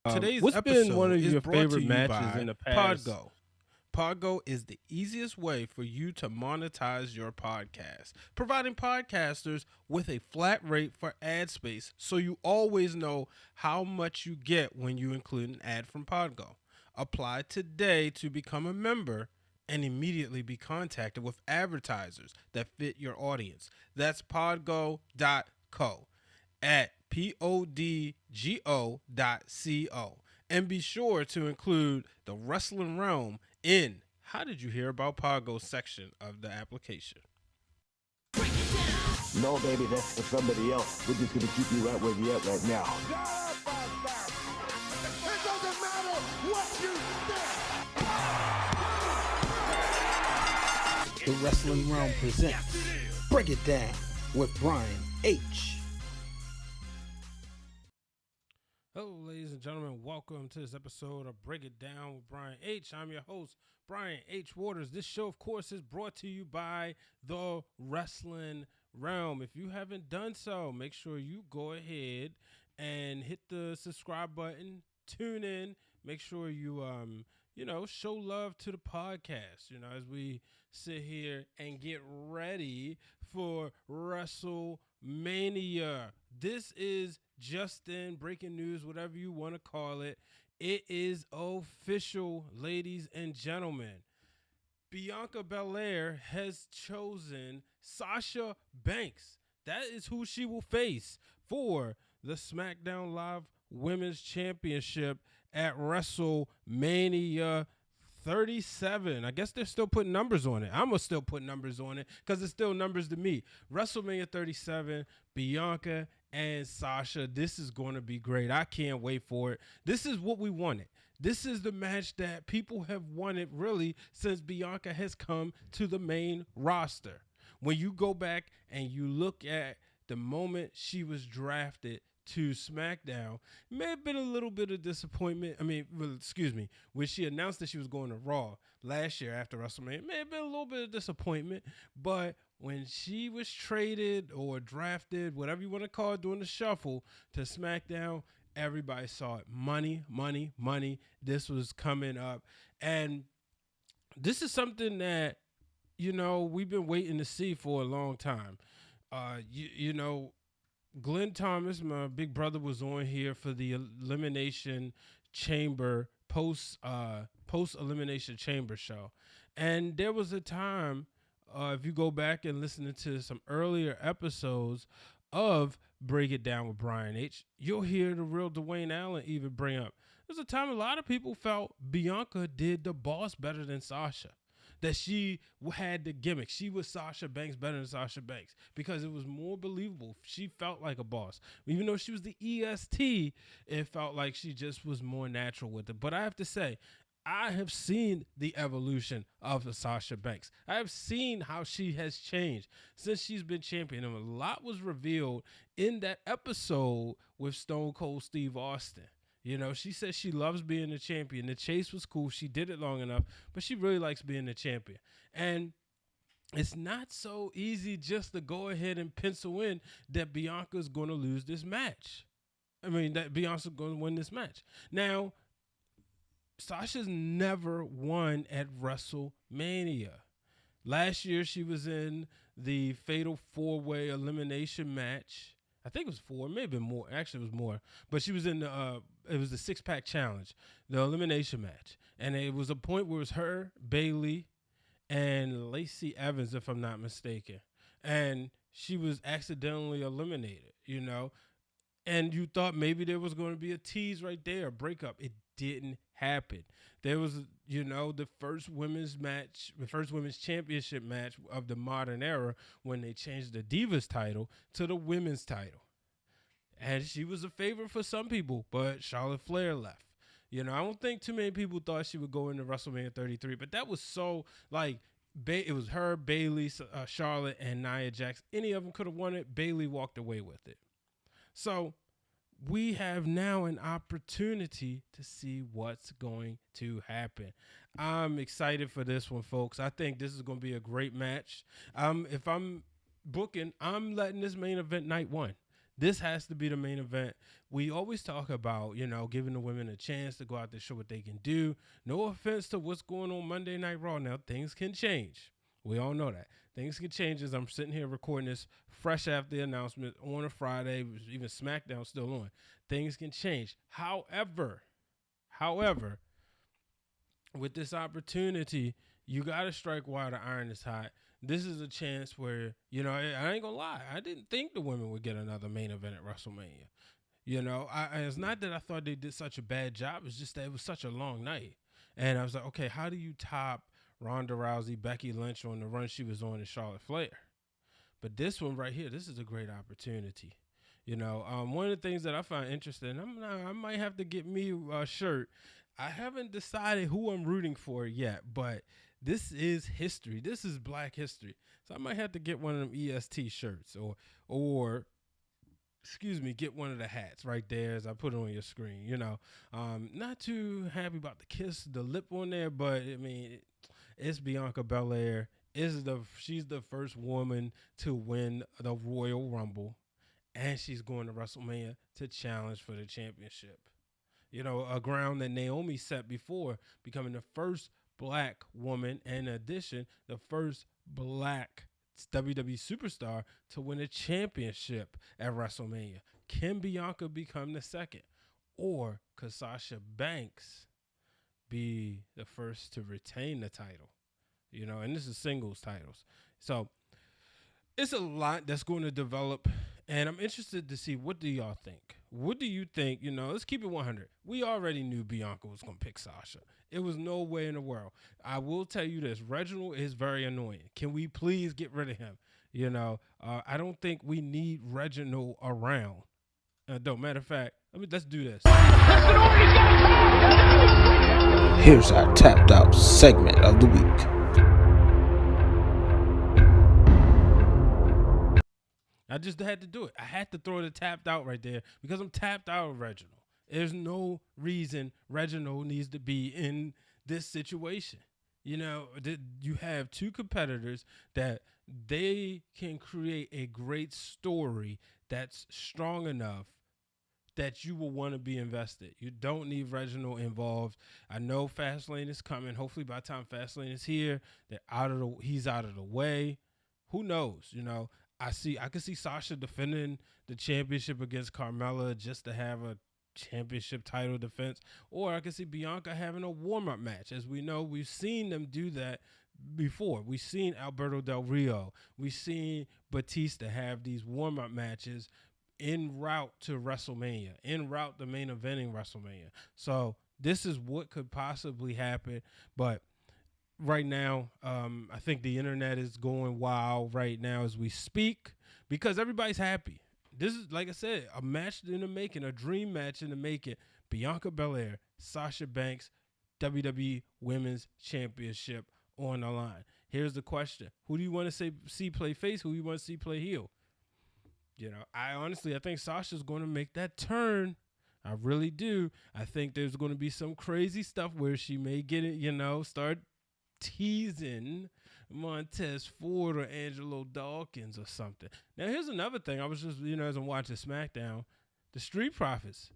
Today's What's been one episode of is your brought to favorite you matches in by the past? Podgo. Podgo is the easiest way for you to monetize your podcast, providing podcasters with a flat rate for ad space so you always know how much you get when you include an ad from Podgo. Apply today to become a member and immediately be contacted with advertisers that fit your audience. That's podgo.co at podgo.co. And be sure to include the wrestling realm in How Did You Hear About Podgo section of the application. No, baby, that's for somebody else. We're just gonna keep you right where you at right now. It doesn't matter what you think. The Wrestling Realm presents Break It Down with Brian H. Hello, ladies and gentlemen. Welcome to this episode of Break It Down with Brian H. I'm your host, Brian H. Waters. This show, of course, is brought to you by the Wrestling Realm. If you haven't done so, make sure you go ahead and hit the subscribe button, tune in, make sure you show love to the podcast, as we sit here and get ready for WrestleMania. This is just in breaking news, whatever you want to call it. It is official, ladies and gentlemen. Bianca Belair has chosen Sasha Banks. That is who she will face for the SmackDown Live Women's Championship at WrestleMania 37. I guess they're still putting numbers on it. I'm going to still put numbers on it because it's still numbers to me. WrestleMania 37, Bianca and Sasha. This is going to be great. I can't wait for it. This is what we wanted. This is the match that people have wanted really since Bianca has come to the main roster. When you go back and you look at the moment she was drafted to SmackDown, may have been a little bit of disappointment. When she announced that she was going to Raw last year after WrestleMania, may have been a little bit of disappointment. But when she was traded or drafted, whatever you want to call it, doing the shuffle to SmackDown, everybody saw it. Money, money, money. This was coming up. And this is something that, we've been waiting to see for a long time. Glenn Thomas, my big brother, was on here for the Elimination Chamber post Elimination Chamber show, and there was a time, if you go back and listen to some earlier episodes of Break It Down with Brian H., you'll hear the real Dwayne Allen even bring up. There's a time a lot of people felt Bianca did the boss better than Sasha. That she had the gimmick. She was Sasha Banks better than Sasha Banks because it was more believable. She felt like a boss. Even though she was the EST, it felt like she just was more natural with it. But I have to say, I have seen the evolution of Sasha Banks. I have seen how she has changed since she's been champion. And a lot was revealed in that episode with Stone Cold Steve Austin. She says she loves being the champion. The chase was cool. She did it long enough, but she really likes being the champion. And it's not so easy just to go ahead and pencil in that Bianca's going to lose this match. That Bianca's going to win this match. Now, Sasha's never won at WrestleMania. Last year, she was in the Fatal 4-Way Elimination match. I think it was 4, maybe more. Actually, it was more. But she was in it was the 6-pack challenge, the elimination match. And it was a point where it was her, Bayley, and Lacey Evans, if I'm not mistaken. And she was accidentally eliminated, And you thought maybe there was going to be a tease right there, a breakup. It didn't happen. There was, the first women's championship match of the modern era when they changed the Divas title to the women's title. And she was a favorite for some people, but Charlotte Flair left. I don't think too many people thought she would go into WrestleMania 33, but that was so, it was her, Bayley, Charlotte, and Nia Jax. Any of them could have won it. Bayley walked away with it. So we have now an opportunity to see what's going to happen. I'm excited for this one, folks. I think this is going to be a great match. If I'm booking, I'm letting this main event night one. This has to be the main event. We always talk about, giving the women a chance to go out there, show what they can do. No offense to what's going on Monday Night Raw. Now, things can change. We all know that. Things can change as I'm sitting here recording this fresh after the announcement on a Friday, even SmackDown still on. Things can change. However, with this opportunity, you got to strike while the iron is hot. This is a chance where, I ain't going to lie. I didn't think the women would get another main event at WrestleMania. It's not that I thought they did such a bad job. It's just that it was such a long night. And I was like, okay, how do you top Ronda Rousey, Becky Lynch on the run she was on in Charlotte Flair? But this one right here, this is a great opportunity. One of the things that I find interesting, I might have to get me a shirt. I haven't decided who I'm rooting for yet, but this is history. This is Black history. So I might have to get one of them EST shirts or get one of the hats right there as I put it on your screen. Not too happy about the lip on there, but I mean, it's Bianca Belair. She's the first woman to win the Royal Rumble, and she's going to WrestleMania to challenge for the championship. A ground that Naomi set before, becoming the first Black woman, and in addition, the first Black WWE superstar to win a championship at WrestleMania. Can Bianca become the second? Or could Sasha Banks be the first to retain the title? And this is singles titles. So it's a lot that's going to develop, and I'm interested to see, what do y'all think? What do you think? Let's keep it 100. We already knew Bianca was going to pick Sasha. It was no way in the world. I will tell you this. Reginald is very annoying. Can we please get rid of him? I don't think we need Reginald around. Matter of fact, let's do this. Here's our tapped out segment of the week. I just had to do it. I had to throw the tapped out right there because I'm tapped out of Reginald. There's no reason Reginald needs to be in this situation. You have two competitors that they can create a great story that's strong enough that you will want to be invested. You don't need Reginald involved. I know Fastlane is coming. Hopefully by the time Fastlane is here, he's out of the way. Who knows? I could see Sasha defending the championship against Carmella just to have a championship title defense, or I could see Bianca having a warm-up match. As we know, we've seen them do that before. We've seen Alberto Del Rio. We've seen Batista have these warm-up matches en route to WrestleMania, en route to main eventing WrestleMania. So this is what could possibly happen, but right now, I think the internet is going wild right now as we speak because everybody's happy. This is, like I said, a match in the making, a dream match in the making. Bianca Belair, Sasha Banks, WWE Women's Championship on the line. Here's the question. Who do you want to see play face? Who do you want to see play heel? I think Sasha's going to make that turn. I really do. I think there's going to be some crazy stuff where she may get it, start teasing Montez Ford or Angelo Dawkins or something. Now, here's another thing. I was just, as I'm watching SmackDown, the Street Profits,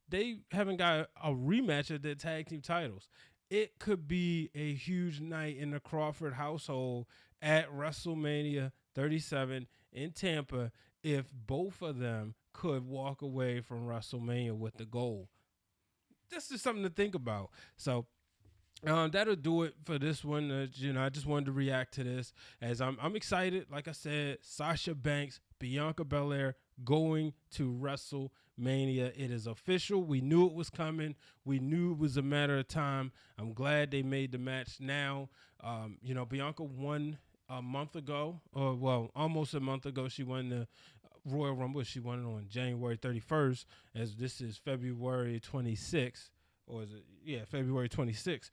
they haven't got a rematch of their tag team titles. It could be a huge night in the Crawford household at WrestleMania 37 in Tampa if both of them could walk away from WrestleMania with the gold. This is something to think about. So, that'll do it for this one. I just wanted to react to this as I'm excited. Like I said, Sasha Banks, Bianca Belair going to WrestleMania. It is official. We knew it was coming. We knew it was a matter of time. I'm glad they made the match now. Bianca won a month ago, almost a month ago. She won the Royal Rumble. She won it on January 31st, as this is February 26th. Or is it? Yeah, February 26th.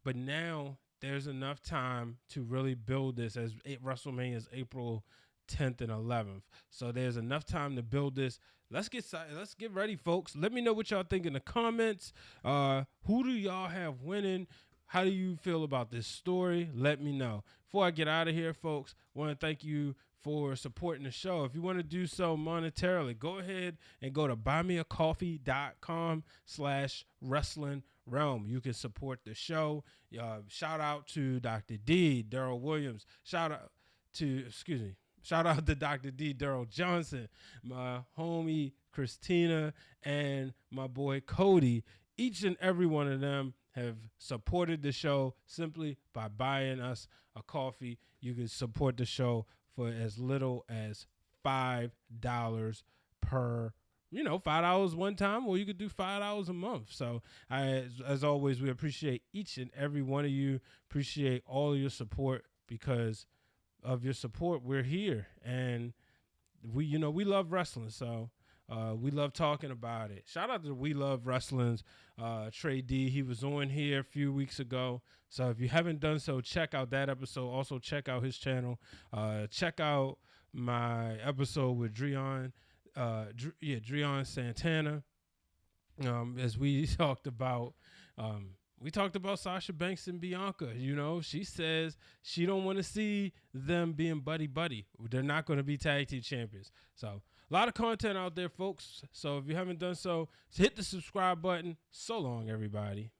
But now there's enough time to really build this, as WrestleMania is April 10th and 11th. So there's enough time to build this. Let's get ready, folks. Let me know what y'all think in the comments. Who do y'all have winning? How do you feel about this story? Let me know. Before I get out of here, folks, I want to thank you for supporting the show. If you want to do so monetarily, go ahead and go to buymeacoffee.com/wrestling realm. You can support the show. Shout out to Dr. D, Daryl Williams. Shout out to Dr. D, Daryl Johnson, my homie Christina, and my boy Cody. Each and every one of them have supported the show simply by buying us a coffee. You can support the show for as little as $5 per, $5 one time, or you could do $5 a month. So as always, we appreciate each and every one of you. Appreciate all of your support. Because of your support, we're here, and we love wrestling. So we love talking about it. Shout out to We Love Wrestling's Trey D. He was on here a few weeks ago. So if you haven't done so, check out that episode. Also check out his channel. Check out my episode with Dreon Santana. As we talked about Sasha Banks and Bianca. She says she don't want to see them being buddy. They're not going to be tag team champions. So a lot of content out there, folks. So if you haven't done so, hit the subscribe button. So long, everybody.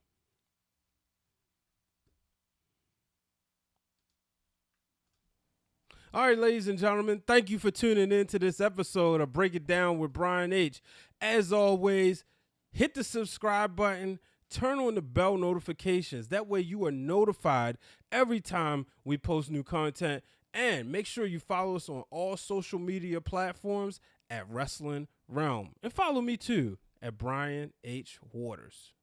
All right, ladies and gentlemen, thank you for tuning in to this episode of Break It Down with Brian H. As always, hit the subscribe button. Turn on the bell notifications. That way you are notified every time we post new content. And make sure you follow us on all social media platforms at Wrestling Realm. And follow me too at Brian H. Waters.